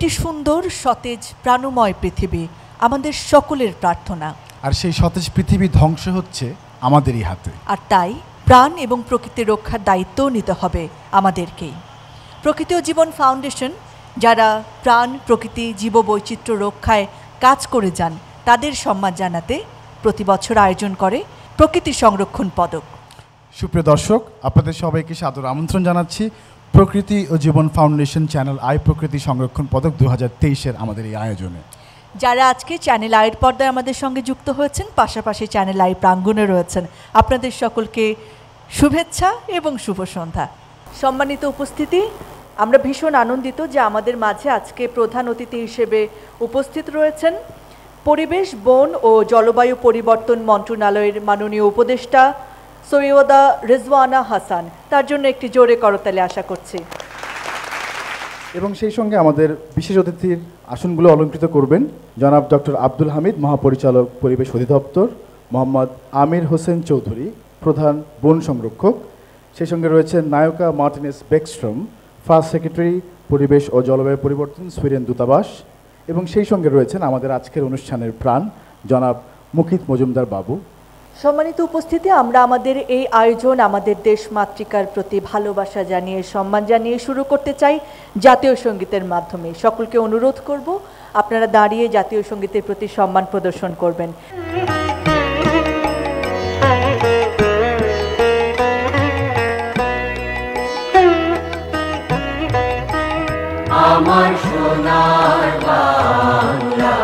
একটি সুন্দর সতেজ প্রাণময় পৃথিবী আমাদের সকলের প্রার্থনা। আর সেই সতেজ পৃথিবী ধ্বংস হচ্ছে আমাদেরই হাতে। আর তাই প্রাণ এবং প্রকৃতি রক্ষার দায়িত্বও নিতে হবে আমাদেরকেই। প্রকৃতি ও জীবন ফাউন্ডেশন যারা প্রাণ, প্রকৃতি, জীববৈচিত্র্য রক্ষায় কাজ করে যান তাদের সম্মান জানাতে প্রতি বছর আয়োজন করে প্রকৃতি সংরক্ষণ পদক। সুপ্রিয় দর্শক, আপনাদের সবাইকে সাদর আমন্ত্রণ জানাচ্ছি প্রকৃতি ও জীবন ফাউন্ডেশন চ্যানেল আই প্রকৃতি সংরক্ষণ পদক 2023-এর আমাদের এই আয়োজনে। যারা আজকে চ্যানেল আইয়ের পর্দায় আমাদের সঙ্গে যুক্ত হয়েছেন, পাশাপাশি চ্যানেল আই প্রাঙ্গণে রয়েছেন, আপনাদের সকলকে শুভেচ্ছা এবং শুভ সন্ধ্যা। সম্মানিত উপস্থিতি, আমরা ভীষণ আনন্দিত যে আমাদের মাঝে আজকে প্রধান অতিথি হিসেবে উপস্থিত রয়েছেন পরিবেশ, বন ও জলবায়ু পরিবর্তন মন্ত্রণালয়ের মাননীয় উপদেষ্টা সৈয়দা রিজওয়ানা হাসান। তার জন্য একটি জোরে করতালি আশা করছি। এবং সেই সঙ্গে আমাদের বিশেষ অতিথির আসনগুলো অলঙ্কৃত করবেন জনাব ডক্টর আব্দুল হামিদ, মহাপরিচালক পরিবেশ অধিদপ্তর, মোহাম্মদ আমির হোসেন চৌধুরী, প্রধান বন সংরক্ষক। সেই সঙ্গে রয়েছেন নায়িকা মার্টিনেস বেকস্ট্রম, ফার্স্ট সেক্রেটারি পরিবেশ ও জলবায়ু পরিবর্তন, সুইডেন দূতাবাস। এবং সেই সঙ্গে রয়েছেন আমাদের আজকের অনুষ্ঠানের প্রাণ জনাব মুকিত মজুমদার বাবু। সম্মানিত উপস্থিতি, আমরা আমাদের এই আয়োজন আমাদের দেশ মাতৃকার প্রতি ভালোবাসা জানিয়ে, সম্মান জানিয়ে শুরু করতে চাই জাতীয় সঙ্গীতের মাধ্যমে। সকলকে অনুরোধ করব আপনারা দাঁড়িয়ে জাতীয় সঙ্গীতের প্রতি সম্মান প্রদর্শন করবেন। আমার সোনার বাংলা,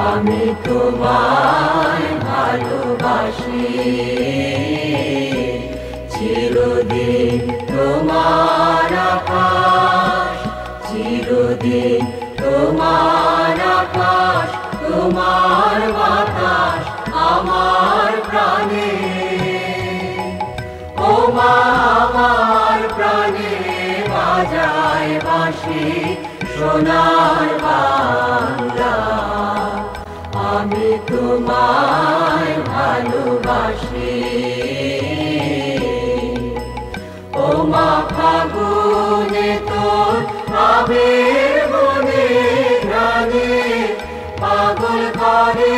আমি তোমায় ভালোবাসি, চিরদিন তোমার আকাশ, চিরদিন তোমার আকাশ, তোমার বাতাস আমার প্রাণে, ও মা আমার প্রাণে বাজায় বাঁশি সোনার বাংলা, আমি তোমায় ভালোবাসি, ও মা ফাগুনে তোর আবির বনে গানে পাগল করে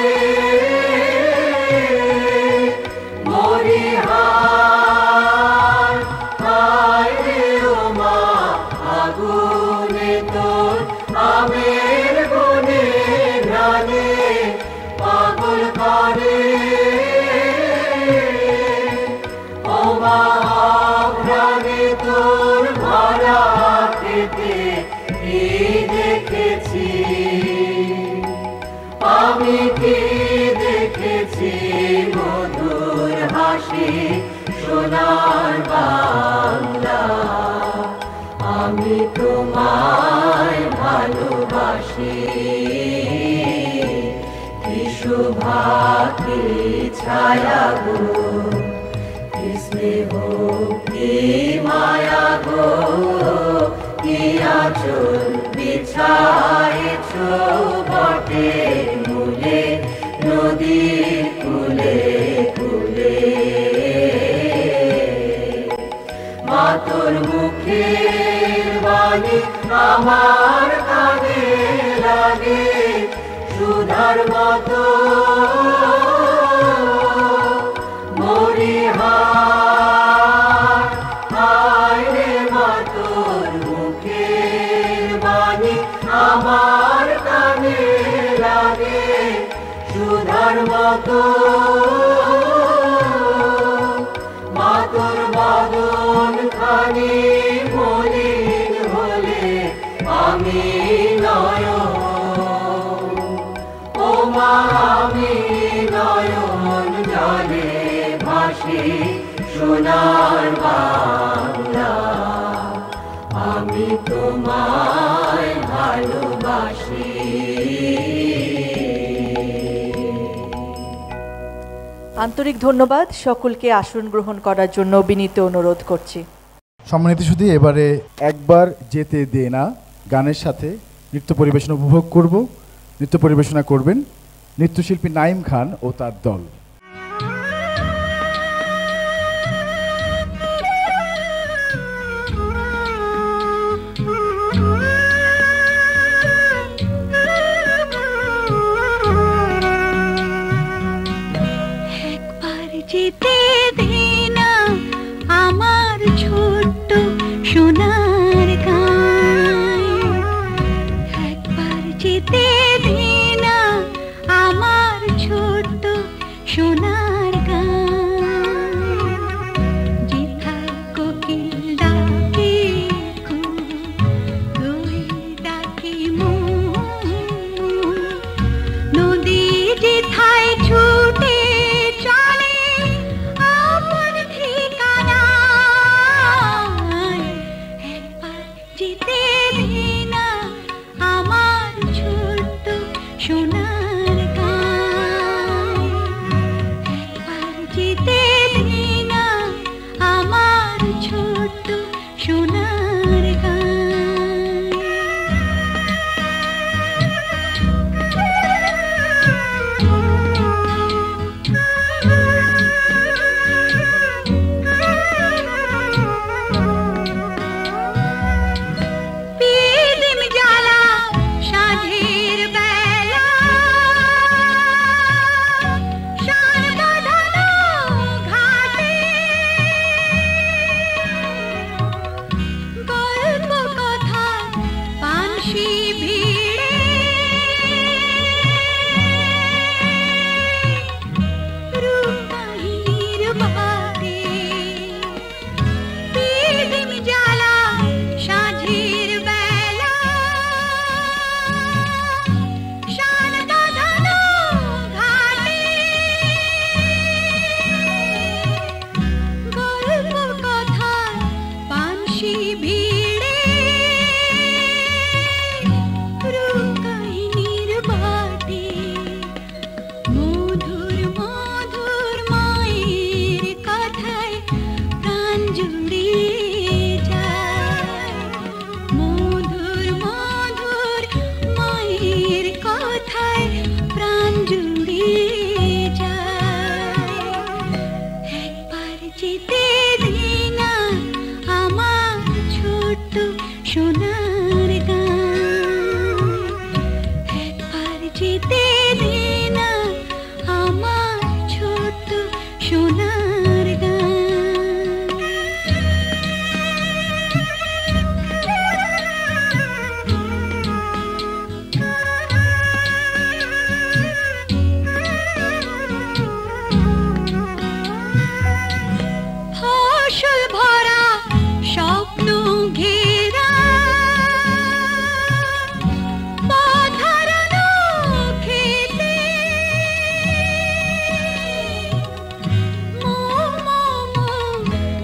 মরিহার, হায় রে ও মা ফাগুনে তোর আবির বনে গানে পাগল করে, ও মা প্রাণে তোর ভরা খেতে কি দেখেছি, আমি কি দেখেছি মধুর হাসি সোনার বাংলা, আমি তোমায় ভালোবাসি, কি শোভা কি ছায়া গো, কি স্নেহ কি মায়া গো, কি আঁচল বিছায়েছ বটের মূলে, নদীর কূলে কূলে, মা তোর মুখের বাণী আমার কানে লাগে সুধার মতো, মরিহার, হায় রে মা তোর মুখের বাণী আমার কানে লাগে সুধার মতো, মা তোর বদন খানি মলিন হলে আমি নয়ন, ও মা আমি নয়ন জলে ভাসি সোনার বাংলা, আমি তোমায় ভালোবাসি। আন্তরিক ধন্যবাদ সকলকে আসন গ্রহণ করার জন্য বিনীত অনুরোধ করছি। সম্মানিত শুধু এবারে একবার যেতে দে না গানের সাথে নৃত্য পরিবেশনা উপভোগ করব। নৃত্য পরিবেশনা করবেন নৃত্যশিল্পী নাইম খান ও তার দল। সোনার গান যেথায় কোকিল ডাকে দোল ডাকে নদী যেথায় ছুটে চলে আপন ঠিকানায় একবার যেতে দে না আমার ছোট্ট সোনার গান একবার যেতে দে না আমার ছোট্ট সোনার পিদিম জ্বালা সাঁঝের বেলা শান বাঁধানো ঘাটে গল্প কথা পানসি ভিড়ে রূপহীর বাদে পিদিম জ্বালা সাঁঝের বেলা শান বাঁধানো ঘাটে গল্প কথা পানসি ভিড়ে রূপহীর বাদে মধুর মধুর মায়ের কথায় প্রাণ জুড়িয়ে যায় মধুর মধুর মায়ের কথায় প্রাণ জুড়িয়ে যায় একবার যেতে দে না আমার ছোট্ট সোনার গান একবার যেতে দে না আমার ছোট্ট সোনার ফসল ভরা স্বপ্ন ঘেরা পথহারানো খেতে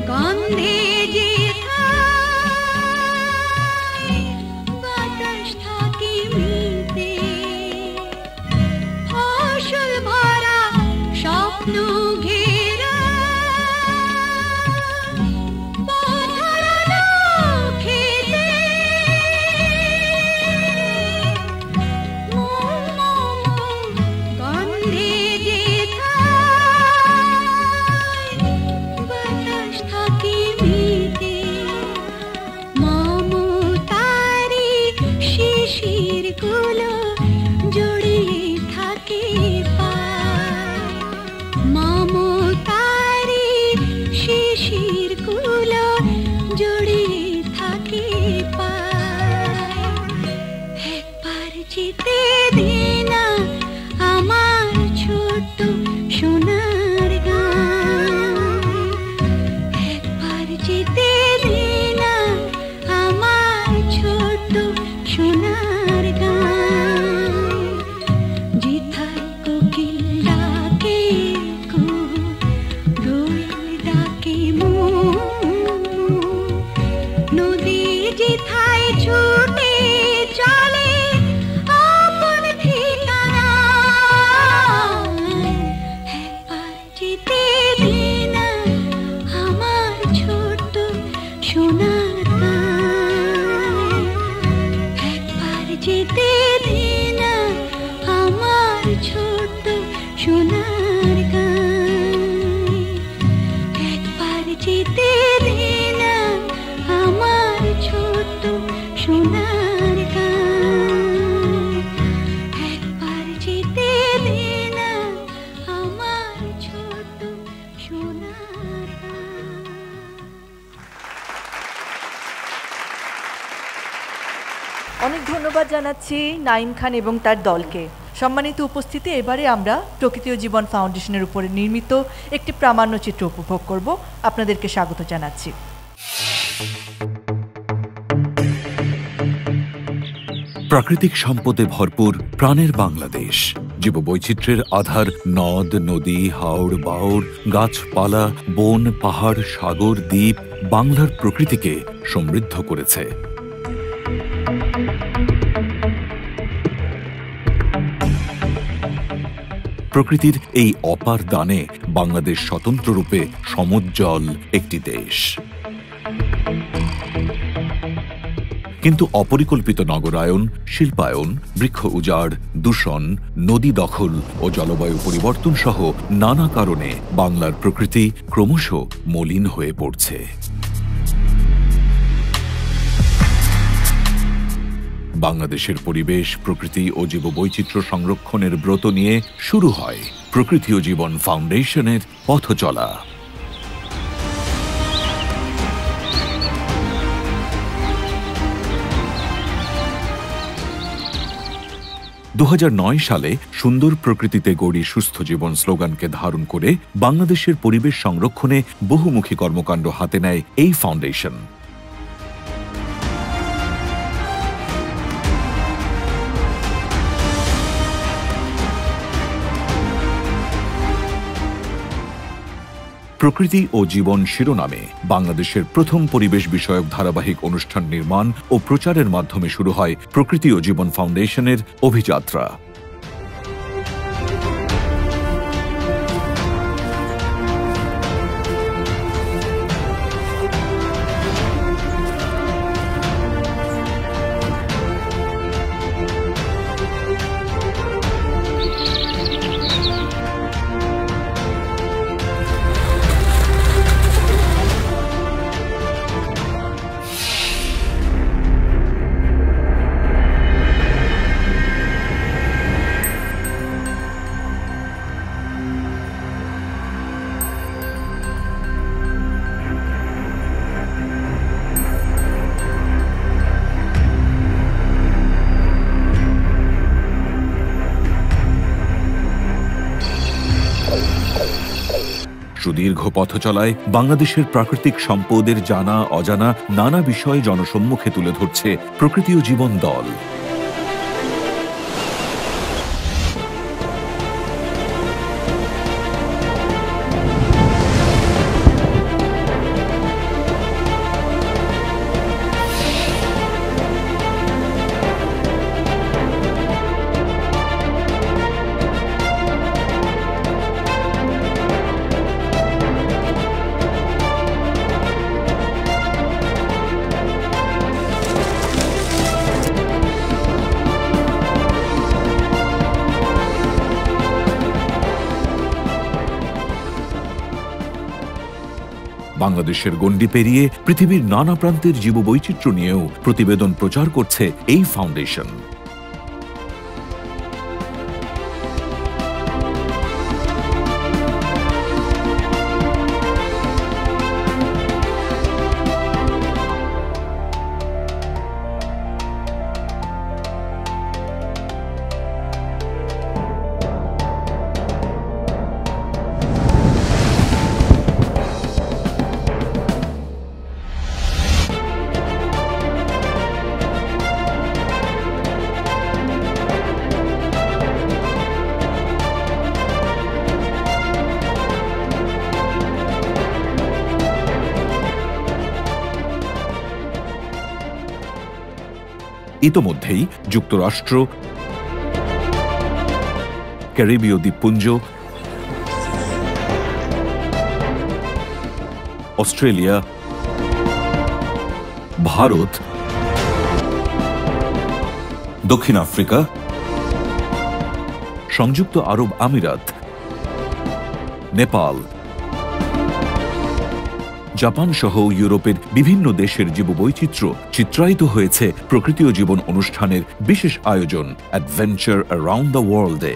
গন্ধে যেথায় বাতাস থাকে মিতে ফসল ভরা স্বপ্ন ঘেরা পথহারানো খেতে গন্ধে যেথায় বাতাস থাকে মিতে মমতারি শিশির গুলো জড়িয়ে থাকে পায় মমতারি শিশির গুলো জড়িয়ে থাকে পায় একবার যেতে দে না আমার ছোট্ট সোনার গান একবার যেতে দে না আমার ছোট্ট সোনার গান যেথায় কোকিল ডাকে দোল ডাকে নদী যেথায় ছুটে চলে আপন ঠিকানায় একবার যেতে দে না আমার ছোট্ট সোনার গান একবার যেতে দে না আমার ছোট্ট সোনার গান একবার যেতে দে না আমার ছোট্ট সোনার গান একবার যেতে দে না আমার ছোট্ট সোনার গান অনেক ধন্যবাদ জানাচ্ছি নাইম খান এবং তার দলকে। সম্মানিত উপস্থিতি, এবারে আমরা প্রকৃতি ও জীবন ফাউন্ডেশনের উপরে নির্মিত একটি প্রামাণ্যচিত্র উপভোগ করব। আপনাদেরকে স্বাগত জানাচ্ছি। প্রাকৃতিক সম্পদে ভরপুর প্রাণের বাংলাদেশ, জীববৈচিত্র্যের আধার নদ নদী হাওড় বাওড় গাছপালা বন পাহাড় সাগর দ্বীপ বাংলার প্রকৃতিকে সমৃদ্ধ করেছে। প্রকৃতির এই অপার দানে বাংলাদেশ স্বতন্ত্র রূপে সমুজ্জ্বল একটি দেশ। কিন্তু অপরিকল্পিত নগরায়ন, শিল্পায়ন, বৃক্ষ উজাড়, দূষণ, নদী দখল ও জলবায়ু পরিবর্তন সহ নানা কারণে বাংলার প্রকৃতি ক্রমশ মলিন হয়ে পড়ছে। বাংলাদেশের পরিবেশ, প্রকৃতি ও জীববৈচিত্র্য সংরক্ষণের ব্রত নিয়ে শুরু হয় প্রকৃতি ও জীবন ফাউন্ডেশনের পথচলা। 2009 সালে সুন্দর প্রকৃতিতে গড়ি সুস্থ জীবন স্লোগানকে ধারণ করে বাংলাদেশের পরিবেশ সংরক্ষণে বহুমুখী কর্মকাণ্ড হাতে নেয় এই ফাউন্ডেশন। প্রকৃতি ও জীবন শিরোনামে বাংলাদেশের প্রথম পরিবেশ বিষয়ক ধারাবাহিক অনুষ্ঠান নির্মাণ ও প্রচারের মাধ্যমে শুরু হয় প্রকৃতি ও জীবন ফাউন্ডেশনের অভিযাত্রা। সুদীর্ঘ পথচলায় বাংলাদেশের প্রাকৃতিক সম্পদের জানা অজানা নানা বিষয় জনসম্মুখে তুলে ধরছে প্রকৃতি ও জীবন দল। বাংলাদেশের গণ্ডি পেরিয়ে পৃথিবীর নানা প্রান্তের জীববৈচিত্র্য নিয়েও প্রতিবেদন প্রচার করছে এই ফাউন্ডেশন। ইতোমধ্যেই যুক্তরাষ্ট্র, ক্যারিবীয় দ্বীপপুঞ্জ, অস্ট্রেলিয়া, ভারত, দক্ষিণ আফ্রিকা, সংযুক্ত আরব আমিরাত, নেপাল, জাপান সহ ইউরোপের বিভিন্ন দেশের জীববৈচিত্র্য চিত্রায়িত হয়েছে প্রকৃতি ও জীবন অনুষ্ঠানের বিশেষ আয়োজন অ্যাডভেঞ্চার অ্যারাউন্ড দ্য ওয়ার্ল্ডে।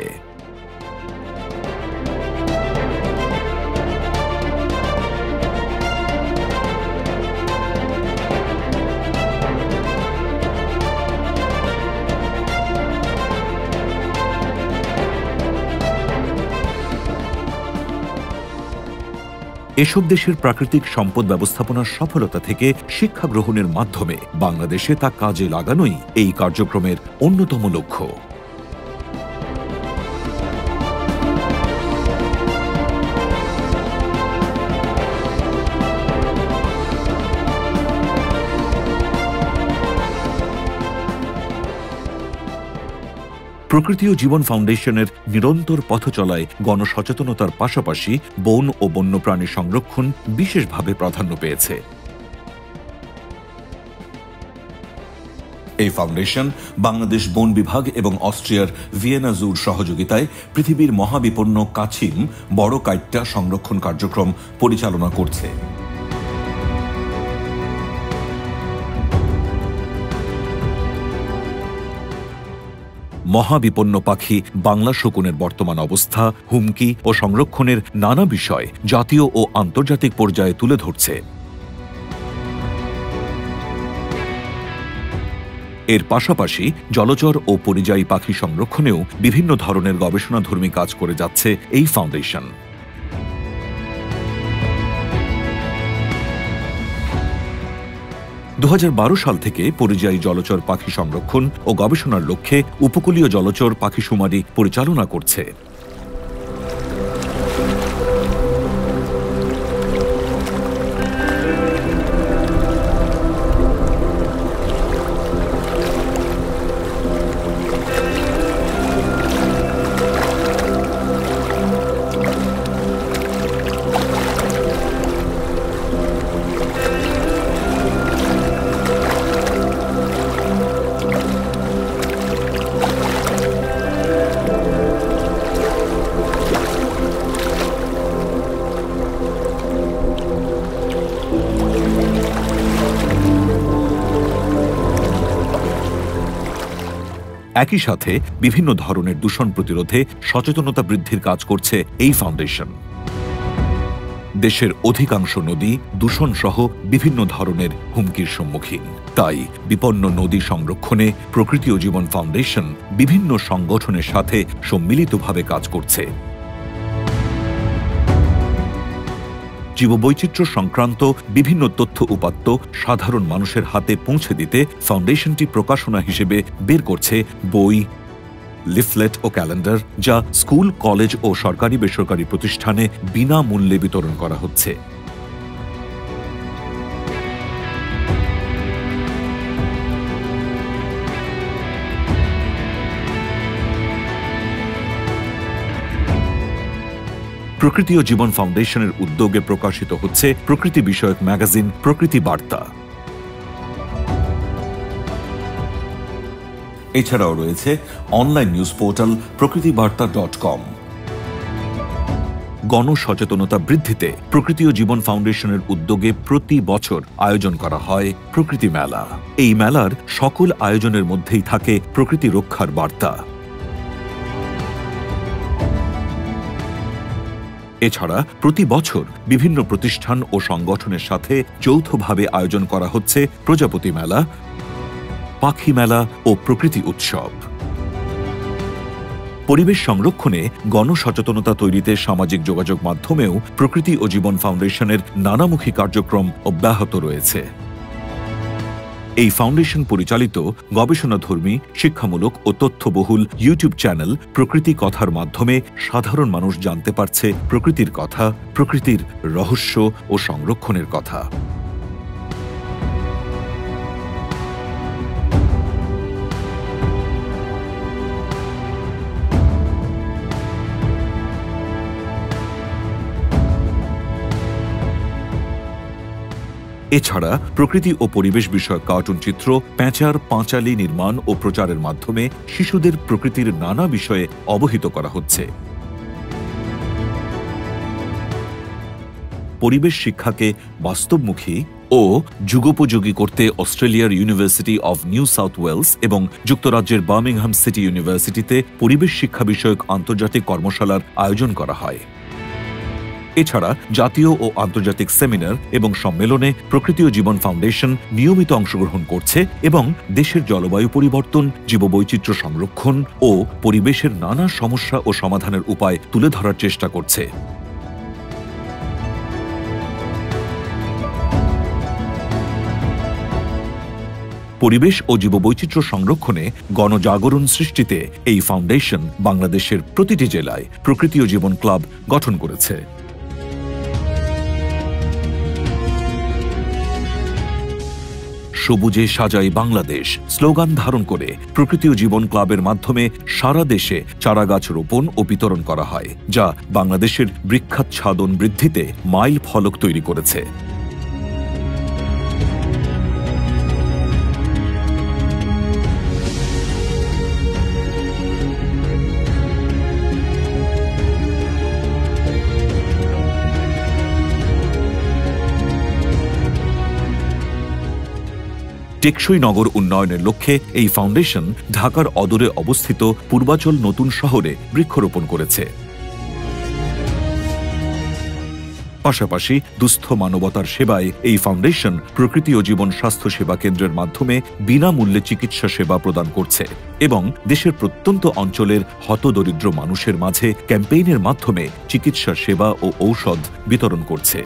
এসব দেশের প্রাকৃতিক সম্পদ ব্যবস্থাপনার সফলতা থেকে শিক্ষা গ্রহণের মাধ্যমে বাংলাদেশে তা কাজে লাগানোই এই কার্যক্রমের অন্যতম লক্ষ্য। প্রকৃতি ও জীবন ফাউন্ডেশনের নিরন্তর পথচলায় গণসচেতনতার পাশাপাশি বন ও বন্যপ্রাণী সংরক্ষণ বিশেষভাবে প্রাধান্য পেয়েছে। এই ফাউন্ডেশন বাংলাদেশ বন বিভাগ এবং অস্ট্রিয়ার ভিয়েনা জুর সহযোগিতায় পৃথিবীর মহাবিপন্ন কাছিম বড় কাইট্টা সংরক্ষণ কার্যক্রম পরিচালনা করছে। মহাবিপন্ন পাখি বাংলা শকুনের বর্তমান অবস্থা, হুমকি ও সংরক্ষণের নানা বিষয় জাতীয় ও আন্তর্জাতিক পর্যায়ে তুলে ধরছে। এর পাশাপাশি জলচর ও পরিযায়ী পাখি সংরক্ষণেও বিভিন্ন ধরনের গবেষণাধর্মী কাজ করে যাচ্ছে এই ফাউন্ডেশন। 2012 সাল থেকে পরিযায়ী জলচর পাখি সংরক্ষণ ও গবেষণার লক্ষ্যে উপকূলীয় জলচর পাখিশুমারি পরিচালনা করছে। একই সাথে বিভিন্ন ধরনের দূষণ প্রতিরোধে সচেতনতা বৃদ্ধির কাজ করছে এই ফাউন্ডেশন। দেশের অধিকাংশ নদী দূষণ সহ বিভিন্ন ধরনের হুমকির সম্মুখীন। তাই বিপন্ন নদী সংরক্ষণে প্রকৃতি ও জীবন ফাউন্ডেশন বিভিন্ন সংগঠনের সাথে সম্মিলিতভাবে কাজ করছে। জীববৈচিত্র্য সংক্রান্ত বিভিন্ন তথ্য উপাত্ত সাধারণ মানুষের হাতে পৌঁছে দিতে ফাউন্ডেশনটি প্রকাশনা হিসেবে বের করছে বই, লিফলেট ও ক্যালেন্ডার, যা স্কুল, কলেজ ও সরকারি বেসরকারি প্রতিষ্ঠানে বিনামূল্যে বিতরণ করা হচ্ছে। প্রকৃতি ও জীবন ফাউন্ডেশনের উদ্যোগে প্রকাশিত হচ্ছে প্রকৃতি বিষয়ক ম্যাগাজিন প্রকৃতি বার্তা। এছাড়াও রয়েছে অনলাইন নিউজ পোর্টাল প্রকৃতিবার্তা.com। গণসচেতনতা বৃদ্ধিতে প্রকৃতি ও জীবন ফাউন্ডেশনের উদ্যোগে প্রতি বছর আয়োজন করা হয় প্রকৃতি মেলা। এই মেলার সকল আয়োজনের মধ্যেই থাকে প্রকৃতি রক্ষার বার্তা। এছাড়া প্রতি বছর বিভিন্ন প্রতিষ্ঠান ও সংগঠনের সাথে যৌথভাবে আয়োজন করা হচ্ছে প্রজাপতি মেলা, পাখি মেলা ও প্রকৃতি উৎসব। পরিবেশ সংরক্ষণে গণসচেতনতা তৈরিতে সামাজিক যোগাযোগ মাধ্যমেও প্রকৃতি ও জীবন ফাউন্ডেশনের নানামুখী কার্যক্রম অব্যাহত রয়েছে। এই ফাউন্ডেশন পরিচালিত গবেষণাধর্মী, শিক্ষামূলক ও তথ্যবহুল ইউটিউব চ্যানেল প্রকৃতি কথার মাধ্যমে সাধারণ মানুষ জানতে পারছে প্রকৃতির কথা, প্রকৃতির রহস্য ও সংরক্ষণের কথা। এছাড়া প্রকৃতি ও পরিবেশ বিষয়ক কার্টুন চিত্র, প্যাঁচার পাঁচালী নির্মাণ ও প্রচারের মাধ্যমে শিশুদের প্রকৃতির নানা বিষয়ে অবহিত করা হচ্ছে। পরিবেশ শিক্ষাকে বাস্তবমুখী ও যুগোপযোগী করতে অস্ট্রেলিয়ার University of New South Wales এবং যুক্তরাজ্যের বার্মিংহাম সিটি ইউনিভার্সিটিতে পরিবেশ শিক্ষা বিষয়ক আন্তর্জাতিক কর্মশালার আয়োজন করা হয়। এছাড়া জাতীয় ও আন্তর্জাতিক সেমিনার এবং সম্মেলনে প্রকৃতি ও জীবন ফাউন্ডেশন নিয়মিত অংশগ্রহণ করছে এবং দেশের জলবায়ু পরিবর্তন, জীববৈচিত্র্য সংরক্ষণ ও পরিবেশের নানা সমস্যা ও সমাধানের উপায় তুলে ধরার চেষ্টা করছে। পরিবেশ ও জীববৈচিত্র্য সংরক্ষণে গণজাগরণ সৃষ্টিতে এই ফাউন্ডেশন বাংলাদেশের প্রতিটি জেলায় প্রকৃতি ও জীবন ক্লাব গঠন করেছে। সবুজে সাজাই বাংলাদেশ স্লোগান ধারণ করে প্রকৃতি ও জীবন ক্লাবের মাধ্যমে সারা দেশে চারাগাছ রোপণ ও বিতরণ করা হয়, যা বাংলাদেশের বৃক্ষাচ্ছাদন বৃদ্ধিতে মাইল ফলক তৈরি করেছে। টেকসই নগর উন্নয়নের লক্ষ্যে এই ফাউন্ডেশন ঢাকার অদূরে অবস্থিত পূর্বাচল নতুন শহরে বৃক্ষরোপণ করেছে। পাশাপাশি দুস্থ মানবতার সেবায় এই ফাউন্ডেশন প্রকৃতি ও জীবন স্বাস্থ্য সেবা কেন্দ্রের মাধ্যমে বিনামূল্যে চিকিৎসা সেবা প্রদান করছে এবং দেশের প্রত্যন্ত অঞ্চলের হতদরিদ্র মানুষের মাঝে ক্যাম্পেইনের মাধ্যমে চিকিৎসা সেবা ও ঔষধ বিতরণ করছে।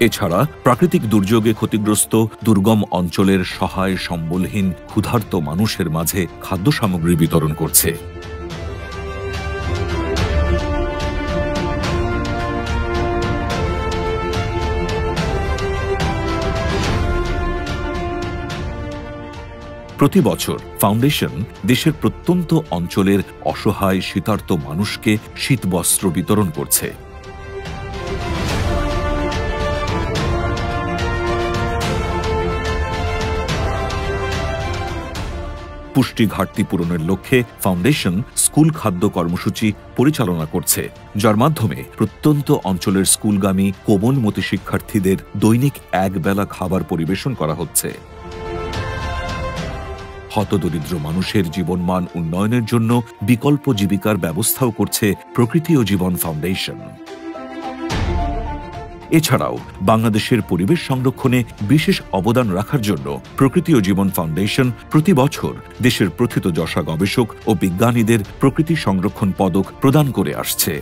এছাড়া প্রাকৃতিক দুর্যোগে ক্ষতিগ্রস্ত দুর্গম অঞ্চলের সহায় সম্বলহীন ক্ষুধার্ত মানুষের মাঝে খাদ্য সামগ্রী বিতরণ করছে। প্রতি বছর ফাউন্ডেশন দেশের প্রত্যন্ত অঞ্চলের অসহায় শীতার্ত মানুষকে শীতবস্ত্র বিতরণ করছে। পুষ্টি ঘাটতি পূরণের লক্ষ্যে ফাউন্ডেশন স্কুল খাদ্য কর্মসূচি পরিচালনা করছে, যার মাধ্যমে প্রত্যন্ত অঞ্চলের স্কুলগামী কোমলমতি শিক্ষার্থীদের দৈনিক একবেলা খাবার পরিবেশন করা হচ্ছে। হতদরিদ্র মানুষের জীবনমান উন্নয়নের জন্য বিকল্প জীবিকার ব্যবস্থাও করছে প্রকৃতি ও জীবন ফাউন্ডেশন। এছাড়াও বাংলাদেশের পরিবেশ সংরক্ষণে বিশেষ অবদান রাখার জন্য প্রকৃতি ও জীবন ফাউন্ডেশন প্রতি বছর দেশের প্রথিতযশা গবেষক ও বিজ্ঞানীদের প্রকৃতি সংরক্ষণ পদক প্রদান করে আসছে।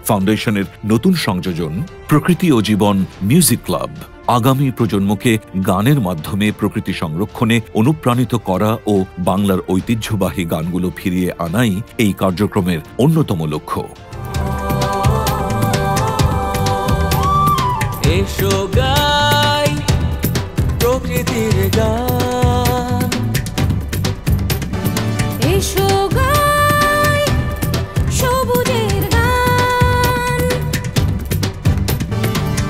ফাউন্ডেশনের নতুন সংযোজন প্রকৃতি ও জীবন মিউজিক ক্লাব আগামী প্রজন্মকে গানের মাধ্যমে প্রকৃতি সংরক্ষণে অনুপ্রাণিত করা ও বাংলার ঐতিহ্যবাহী গানগুলো ফিরিয়ে আনাই এই কার্যক্রমের অন্যতম লক্ষ্য। এসো গাই প্রকৃতির গান, এসো গাই সবুজের গান,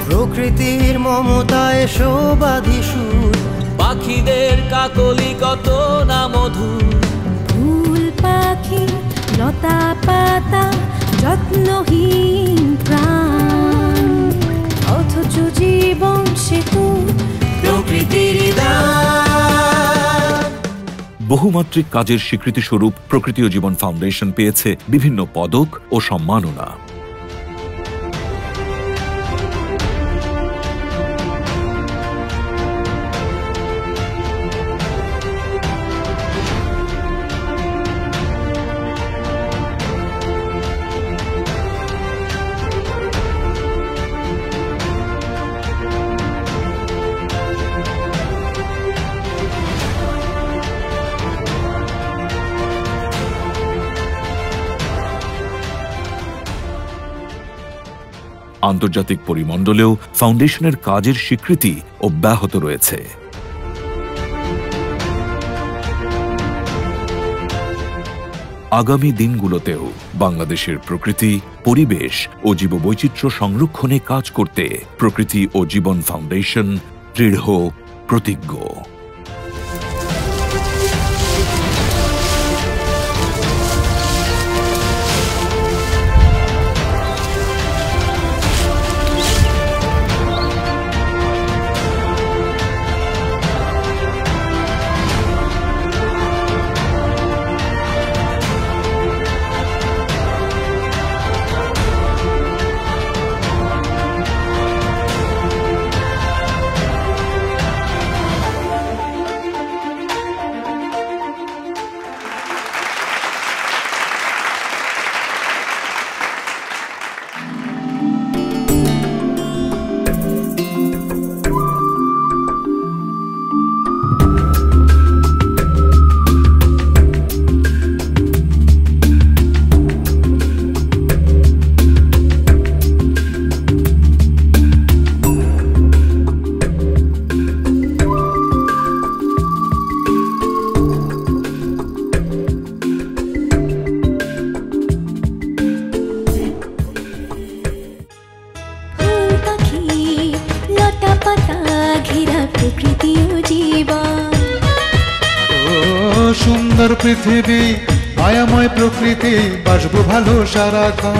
প্রকৃতির মমতায় শোবাধি সুর, পাখিদের কাকলি কত না মধুর, ফুল পাখি লতা পাতা যত্নহীন প্রাণ, অথচ জীবন সেতু প্রকৃতির দান। বহুমাত্রিক কাজের স্বীকৃতিস্বরূপ প্রকৃতি ও জীবন ফাউন্ডেশন পেয়েছে বিভিন্ন পদক ও সম্মাননা। আন্তর্জাতিক পরিমণ্ডলেও ফাউন্ডেশনের কাজের স্বীকৃতি অব্যাহত রয়েছে। আগামী দিনগুলোতেও বাংলাদেশের প্রকৃতি, পরিবেশ ও জীববৈচিত্র্য সংরক্ষণে কাজ করতে প্রকৃতি ও জীবন ফাউন্ডেশন দৃঢ় প্রতিজ্ঞ। পৃথিবী মায়াময় প্রকৃতি বাসবো ভালো সারাক্ষণ।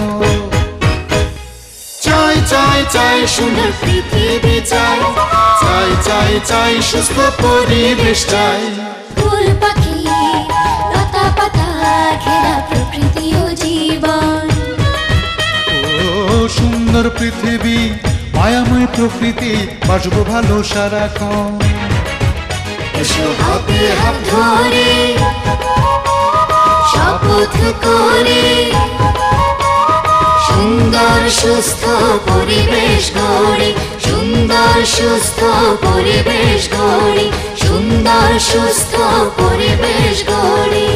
চাই চাই চাই সুন্দর পৃথিবী চাই, চাই চাই চাই সুস্থ পরিবেশ চাই। ফুল পাখি লতা পাতা ঘেরা প্রকৃতি ও জীবন। ও সুন্দর পৃথিবী মায়াময় প্রকৃতি বাসবো ভালো সারাক্ষণ। এসো হাতে হাত ধরে শপথ করে সুন্দর সুস্থ পরিবেশ গড়ি, সুন্দর সুস্থ পরিবেশ গড়ি, সুন্দর সুস্থ পরিবেশ গড়ি।